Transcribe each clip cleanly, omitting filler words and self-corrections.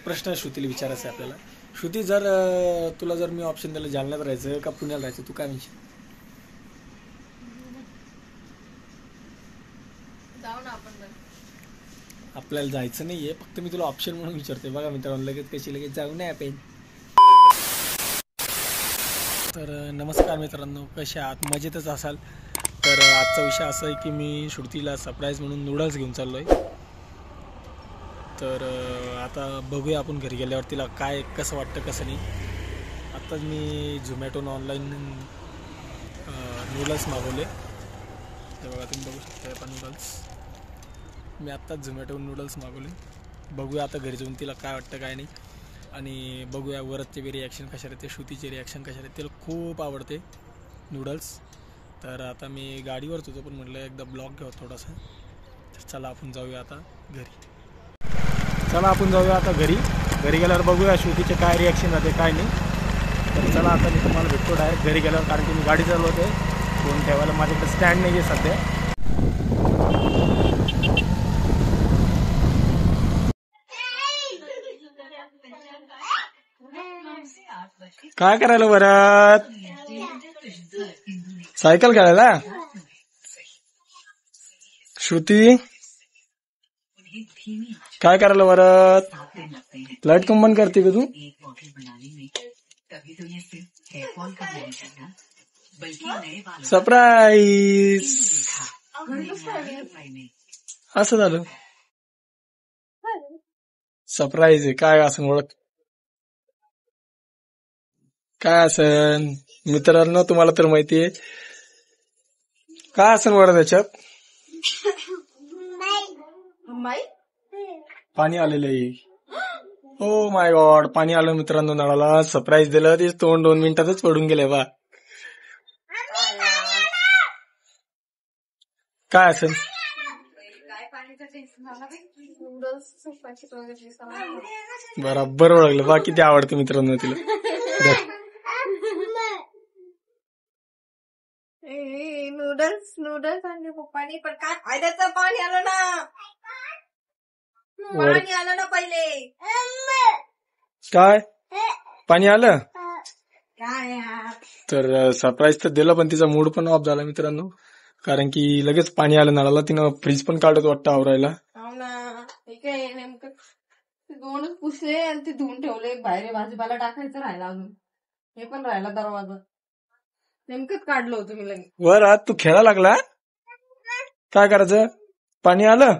प्रश्न श्रुतीला विचारायचा आहे आपल्याला. श्रुती, जर तुला जर मी ऑप्शन दिलं जालन्यात राहायचं का पुण्याला राहायचं, तू काय म्हणशील? जाऊ ना आपण. आपल्याला जायचं नाहीये, फक्त मी तुला ऑप्शन म्हणून विचारते. बघा मित्रांनो, लगेच जाऊ नये आपण. तर नमस्कार मित्रांनो, कसे आहात? मजेतच असाल. तर आजचा विषय असा आहे की मी श्रुतीला सरप्राईज म्हणून नूडल्स घेऊन चाललो आहे. तर आता बघूया आपण घरी गेल्यावर तिला काय कसं वाटतं कसं नाही. आत्ताच मी झोमॅटोनं ऑनलाईन नूडल्स मागवले. ते बघा, तुम्ही बघू शकता आता नूडल्स. मी आत्ताच झोमॅटोवरून नूडल्स मागवले. बघूया आता घरी जाऊन तिला काय वाटतं काय नाही. आणि बघूया वरचे बी रिॲक्शन कशा राहते, श्रुतीचे रिॲक्शन कशा राहते. तिला खूप आवडते नूडल्स. तर आता मी गाडीवरच होतो, पण म्हटलं एकदा ब्लॉग घ्यावं थोडासा. तर चला आपण जाऊया आता घरी. घरी गेल्यावर बघूया श्रुतीचे काय रिॲक्शन राहते काय नाही. तर चला आता मी तुम्हाला भेटतो डायरेक्ट घरी गेल्यावर, कारण की मी गाडी चालवते. फोन ठेवायला माझ्याकडे स्टँड नाही आहे सध्या. काय करायला परत? सायकल खेळायला? श्रुती काय करायला परत? लाईट कम बंद करते का तू? सरप्राईज असं झालं. सरप्राईज आहे काय असं ओळख काय असन मित्रांनो, तुम्हाला तर माहितीये काय असन बरं त्याच्यात. पाणी आलेलं आहे. ओ माय गॉड, पाणी आलं मित्रांनो नळाला. सरप्राईज दिलं ते तोंड 2 मिनिटातच पडून गेले. बा काय असेल बरोबर ओळखलं. बा किती आवडतं मित्रांनो तिला. नूडल्स आणले पप्पानी, पण काय फायद्याचं? पाणी आलं ना, पाणी आलं ना पहिले. काय पाणी आलं? काय तर सरप्राईज तर दिलं, पण तिचा मूड पण ऑफ झाला मित्रांनो, कारण की लगेच पाणी आलं नळाला. तिनं फ्रीज पण काढत वाटतं आवरायला. हो ना, हे काय नेमकं 2च पुसले आणि ते धुवून ठेवले. बाहेर भाजीपाला टाकायचं राहिला, अजून हे पण राहिला दरवाजा. नेमकंच काढलं होतं मी लगेच. वर आज तू खेळा लागला. काय करायचं? पाणी आलं.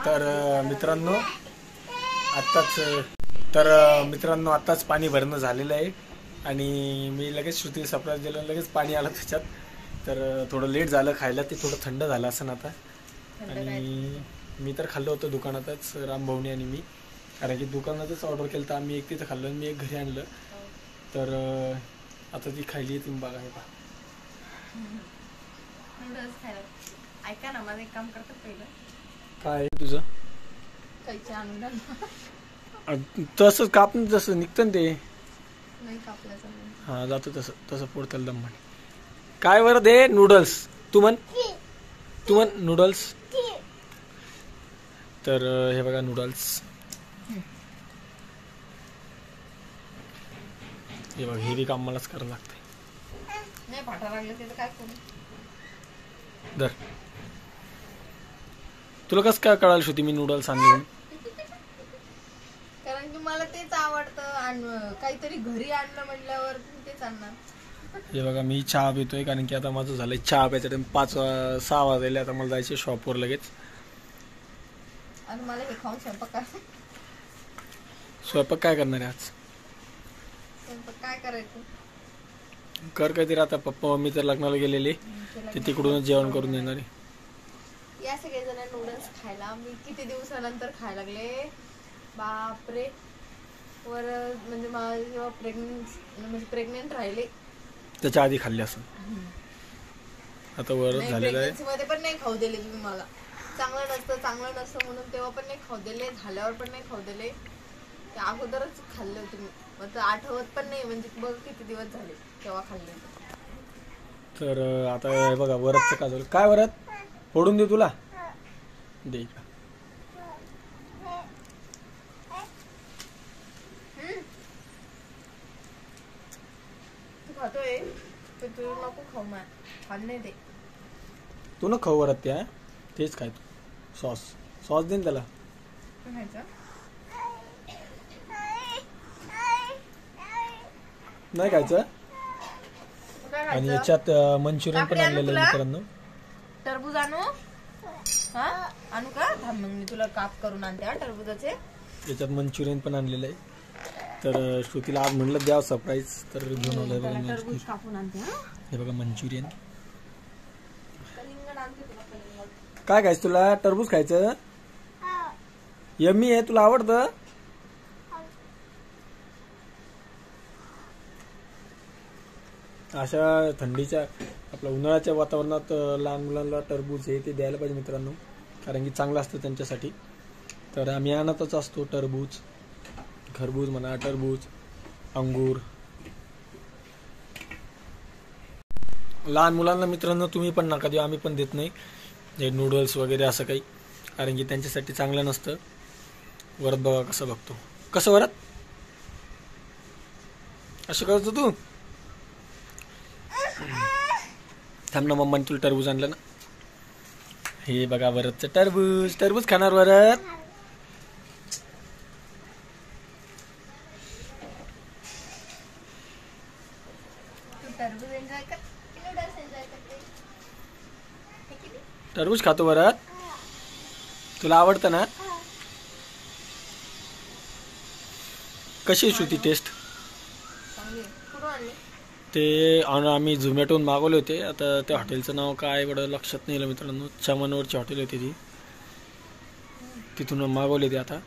तर मित्रांनो आत्ताच पाणी भरणं झालेलं आहे. आणि मी लगेच श्रुतीला सरप्राईज दिलं, लगेच पाणी आलं त्याच्यात. तर थोडं लेट झालं खायला, ते थोडं थंड झालं असं आता. आणि मी तर खाल्लं होतं दुकानातच, रामभाऊनी आणि मी, कारण की दुकानातच ऑर्डर केलं तर आम्ही एक तिथं खाल्लं आणि मी एक घरी आणलं. तर आता ती खायली तुम्ही बघा. हे पहा नूडल्स खायला. ऐका ना, माझं एक काम करतात पहिलं. काय तुझं? कैच्या आणून तसंच कापून जसं निघतं ते नाही कापल्याचं. हा जातो तसं पोडतेल दम म्हणे. काय बरं दे नूडल्स. तू म्हण नूडल्स. तर हे बघा नूडल्स. हे बघ, हे बी काम मलाच करावं लागतंय. नाही पाठा लागलं ते तर काय करू. दर तुला कसं काय कळालं श्रुती मी नूडल्स आणले? कारण की मला तेच आवडतं. आणि काहीतरी घरी आणलं म्हटल्यावर तेच आणणार. हे बघा, मी चहा पितोय, कारण की आता माझं झालंय चहा प्यायचं टाइम. 5-6 वाजले. आता मला जायचे शॉपवर लगेच. आणि मला हे खाऊन स्वयंपाक काय करणार आहे आज? काय करायचं कर काहीतरी. आता पप्पा मम्मी तर लग्नाला गेलेले, ते तिकडूनच जेवण करून येणार आहे. या सगळे जण नूडल्स खायला. मी किती दिवसानंतर खायला लागले. बापरे. वर म्हणजे मला जेव्हा प्रेग्नेंट राहिले त्याच्या आधी खाल्ले असं. आता वर झालेलं आहे. मध्ये पण नाही खाऊ दिले तुम्ही मला. चांगलं नसतं म्हणून तेव्हा पण नाही खाऊ दिले, झाल्यावर पण नाही खाऊ दिले. अगोदरच खाल्ले तुम्ही. मग आठवत पण नाही, म्हणजे बघ किती दिवस झाले तेव्हा खाल्ले. तर आता हे बघा वरचं का झालं. काय वरत फोडून देऊ तुला? दे. खातोय तर तू नको खाऊ खाल्लं नाही ते. तू ना खाऊ वरत त्या तेच काय तू सॉस दे ना त्याला. खायचं नाही खायचं. काय आणि खायचं? याच्यात मंचुरियन पण काकडी आणू आणलेलं आहे तुला? मित्रांनो. टरबूज आणू? हा आणू का? थांब मग मी तुला काप करून आणते हा टरबुजाचे. याच्यात मंचुरियन पण आणलेलं आहे. तर श्रुतीला आज म्हटलं द्यावं सरप्राईज तर घेऊन आलोय बघा टरबूज मंचुरियन. कापून आणते हा. हे बघा मंचुरियन. कलिंगड आणते तुला कलिंगड. काय खायचं तुला? टरबूज खायचं? यम्मी आहे, तुला आवडतं? अशा थंडीच्या आपल्या उन्हाळ्याच्या वातावरणात लहान मुलांना टरबूज हे ते द्यायला पाहिजे मित्रांनो, कारण की चांगलं असतं त्यांच्यासाठी. तर आम्ही आणतच असतो टरबूज, खरबूज म्हणा, टरबूज, अंगूर. लहान मुलांना मित्रांनो तुम्ही पण नका देऊ, आम्ही पण देत नाही हे नूडल्स वगैरे असं काही, कारण की त्यांच्यासाठी चांगलं नसतं. वरत बघा कसं बघतो, कसं वरत असं करतो तू. थांब ना, मम्माने तुला टरबूज आणलं ना. हे बघा वरतचं टरबूज. टरबूज खाणार वरत? तू टरबूज एन्जॉय कर, नूडल्स एन्जॉय करते. हे किती? टरबूज खातो वरत? तुला आवडतं ना? कशी आहे श्रुती टेस्ट? चांगली आहे. कुठून आणली? ते आम्ही झोमॅटोहून मागवले होते. आता त्या हॉटेलचं नाव काय एवढं लक्षात नाही मित्रांनो. चमनवरची हॉटेल होती ती, तिथून मागवले ते. आता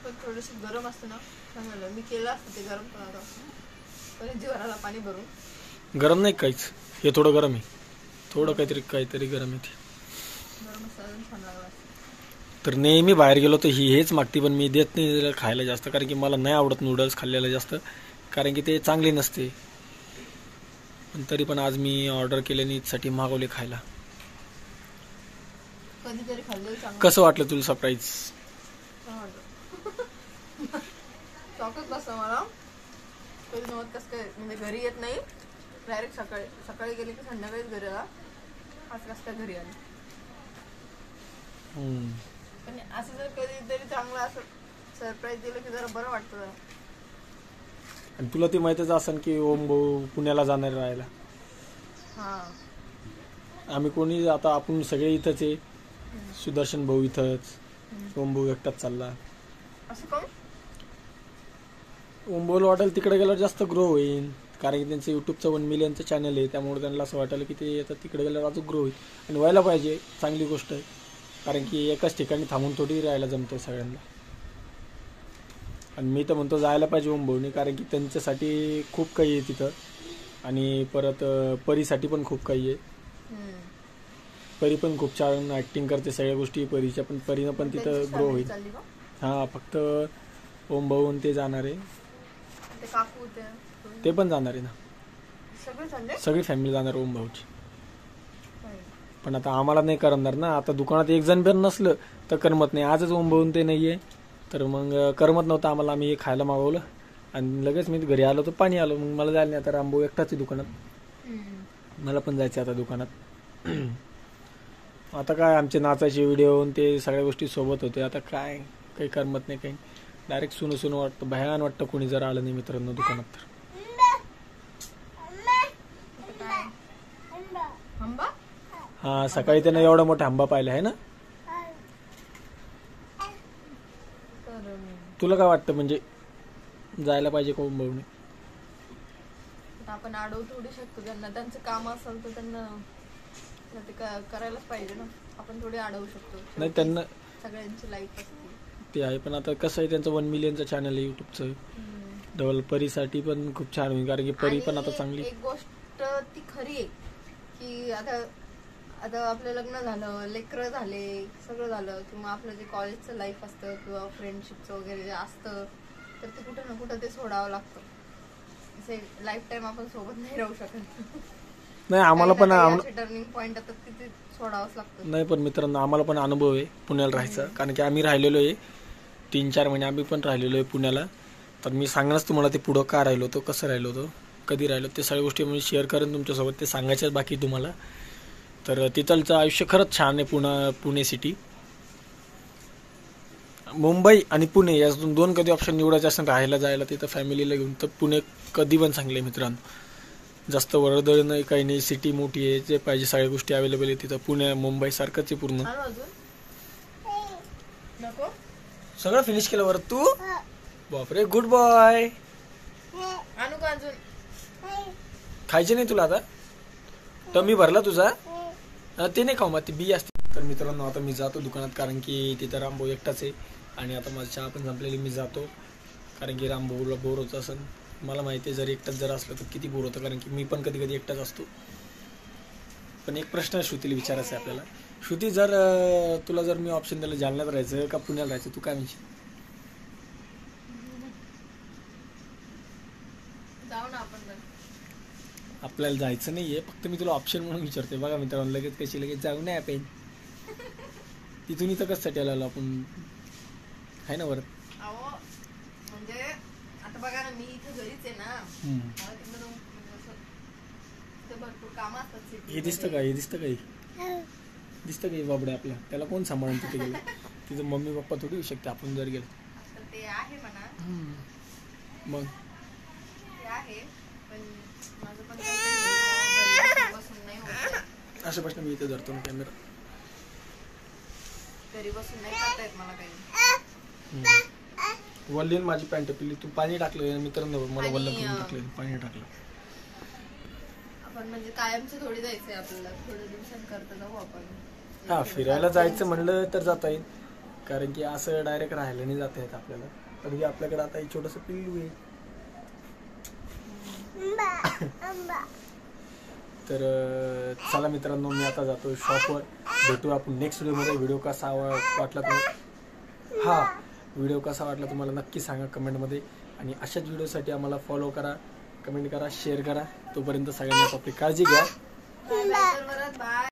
पण थोडीशी गरम असतं ना, चांगलं. मी केलं असतं ते गरम पण जीवनाला पाणी भरून. गरम नाही काहीच, हे थोडं गरम आहे, थोडं काहीतरी गरम आहे ते. गरम असतं छान लागला असतं. तर नेहमी बाहेर गेलो तर हेच मागते, पण मी देत नाही तिला खायला जास्त, कारण की मला नाही आवडत नूडल्स खाल्लेलं जास्त, कारण की ते चांगले नसते. पण तरी पण आज मी ऑर्डर केल्याने साठी मागवले खायला. कधीतरी खाल्लं चांगलं. कसं वाटलं तुला सरप्राईज? शॉकच बसतं मला. कधी नव्हत कसं काय, म्हणजे घरी येत नाही डायरेक्ट सकाळी गेले की संध्याकाळीच घरी आला. आज कसं काय घरी आली. पण असं जर कधीतरी चांगलं असं सरप्राईज दिलं की जरा बरं वाटतं जरा. आणि तुला ते माहितच असेल की ओम भाऊ पुण्याला जाणार राहायला. हा, आम्ही कोणी आता आपण सगळे इथंच आहे. सुदर्शन भाऊ इथंच, ओम भाऊ एकटाच चालला. असं कोण? ओम भाऊला वाटेल तिकडे गेल्यावर जास्त ग्रो होईल, कारण की त्यांचं युट्यूबचं 1 मिलियनचं चॅनल आहे, त्यामुळे त्यांना असं वाटेल की ते आता तिकडे गेल्यावर अजून ग्रो होईल. आणि व्हायला पाहिजे, चांगली गोष्ट आहे, कारण की एकाच ठिकाणी थांबून थोडी राहायला जमतं सगळ्यांना. आणि मी तर म्हणतो जायला पाहिजे ओम भाऊनी, कारण की त्यांच्यासाठी खूप काही आहे तिथं. आणि परत परीसाठी पण खूप काही आहे. परी पण खूप छान ॲक्टिंग करते, सगळ्या गोष्टी परीच्या, पण परीनं पण तिथं ग्रो होईल. हां, फक्त ओम भाऊ ते जाणार आहे, ते काकू ते पण जाणार आहे ना, सगळे सगळी फॅमिली जाणार ओम भाऊची. पण आता आम्हाला नाही करमणार ना, आता दुकानात एक जण पण नसलं तर करमत नाही. आजच ओम भाऊ ते नाही आहे, तर मग करमत नव्हतं आम्हाला. आम्ही खायला मागवलं आणि लगेच मी घरी आलो तर पाणी आलो. मग मला जायला नाही, आता रामभाऊ एकटाच आहे दुकानात, मला पण जायचं आता दुकानात. आता काय आमचे नाचाचे व्हिडिओ ते सगळ्या गोष्टी सोबत होते. आता काय काही करमत नाही, काही डायरेक्ट सुन वाटतं, भयान वाटतं कोणी जर आलं नाही मित्रांनो दुकानात तर. हा, सकाळी त्यानं एवढा मोठा आंबा पाहिला आहे ना. तुला काय वाटतं, म्हणजे जायला पाहिजे का ओम भाऊने? आपण अडवू थोडी शकतो त्यांना, त्यांचं काम असेल तर त्यांना ते करायलाच पाहिजे ना. आपण थोडी अडवू शकतो. नाही, त्यांना सगळ्यांची लाईफ असते ते आहे, पण आता कसं आहे त्यांचं 1 मिलियनचं चॅनल आहे युट्यूबचं. डबल परीसाठी पण खूप छान होईल, कारण की परी पण आता चांगली. एक गोष्ट ती खरी आहे की आता आपलं लग्न झालं, लेकरं झाले, सगळं झालं, किंवा आपलं जे कॉलेजचं लाईफ असतं किंवा फ्रेंडशिपचं वगैरे जे असतं, तर ते कुठं ना कुठं ते सोडावं लागतं. लाईफ टाइम आपण सोबत नाही राहू शकत. नाही, आम्हाला पण टर्निंग पॉइंट आता तिथे सोडावंच लागतं. नाही, पण मित्रांनो आम्हाला पण अनुभव आहे पुण्याला राहायचा, कारण की आम्ही राहिलेलो आहे 3-4 महिने आम्ही पण राहिलेलो आहे पुण्याला. तर मी सांगणारच तुम्हाला ते पुढं का राहिलो होतो, कसं राहिलो होतो, कधी राहिलो ते सगळ्या गोष्टी मी शेअर करेन तुमच्यासोबत, ते सांगायच्याच बाकी तुम्हाला. तर तिथलचं आयुष्य खरंच छान आहे. पुणे सिटी, मुंबई आणि पुणे यातून 2 कधी ऑप्शन निवडायचे असेल राहायला जायला तिथं फॅमिलीला घेऊन, तर पुणे कधी पण चांगलं आहे मित्रांनो. जास्त वर्दळ नाही, काही नाही, सिटी मोठी आहे, जे पाहिजे सगळ्या गोष्टी अवेलेबल आहे तिथं. पुणे मुंबई सारखंच आहे पूर्ण. आणू अजून नको सगळं फिनिश केलं बरं तू. बापरे, गुड बॉय. आणू का अजून? खायचे नाही तुला आता? टमी भरला तुझा? ते नाही खाऊ मग, ती बी असते. तर मित्रांनो आता मी जातो दुकानात, कारण की तिथं रामभाऊ एकटाच आहे आणि आता माझी चहा पण संपलेली. मी जातो कारण की रामभाऊला बोर होत असेल. मला माहिती आहे जर एकटाच जर असलं तर किती बोर होतं, कारण की मी पण कधी कधी एकटाच असतो. पण एक प्रश्न श्रुतीला विचारायचा आहे आपल्याला. श्रुती, जर तुला जर मी ऑप्शन दिलं जालन्यात राहायचं का पुण्याला राहायचं, तू काय म्हणशील? जाऊ ना आपण तर. आपल्याला जायचं नाहीये, फक्त मी तुला ऑप्शन म्हणून विचारते. बघा मित्रांनो, लगेच कशी लगेच जाऊ नये आपण. तिथून इथं कशासाठी आलो आपण, आहे ना बरं? अहो म्हणजे आता बघा ना, मी इथं घरीच आहे ना, मला तिकडं जाऊन म्हणजे असं तिथं भरपूर कामं असतात city हे दिसतं मध्ये. का? हे दिसतं का? दिसतं का हे बाबडे आपल्या? त्याला कोण सांभाळून तिथे गेलं? तिथं मम्मी पप्पा थोडी येऊ शकते आपण जर गेलो. तर ते आहे म्हणा, मग ते आहे, पण माझं पण काहीतरी घरी बसून नाही होत. अशा प्रश्न मी इथे धरतो ना कॅमेरा. घरी बसून नाही करता येत मला काही. वल्लीन माझी पॅन्ट पिली. तू पाणी टाकलं मित्रांनो, मला आणि, वल्ल करून टाकलं, पाणी टाकलं. आपण म्हणजे कायमचं थोडी जायचंय आपल्याला, थोड्या दिवसांनी करता जाऊ आपण. हा, फिरायला जायचं म्हणलं तर जाता येईल, कारण की असं डायरेक्ट राहायला नाही जाता येत आपल्याला. कारण की आपल्याकडे आता एक छोटंसं पिल्लू आहे. तर चला मित्रांनो, मी आता जातो शॉपवर. भेटू आपण नेक्स्ट व्हिडिओमध्ये. व्हिडिओ कसा वाटला तुम्हाला, व्हिडिओ कसा वाटला तुम्हाला नक्की सांगा कमेंटमध्ये. आणि अशाच व्हिडिओसाठी आम्हाला फॉलो करा, कमेंट करा, शेअर करा. तोपर्यंत सगळ्यांना आपली काळजी घ्या. Bye bye.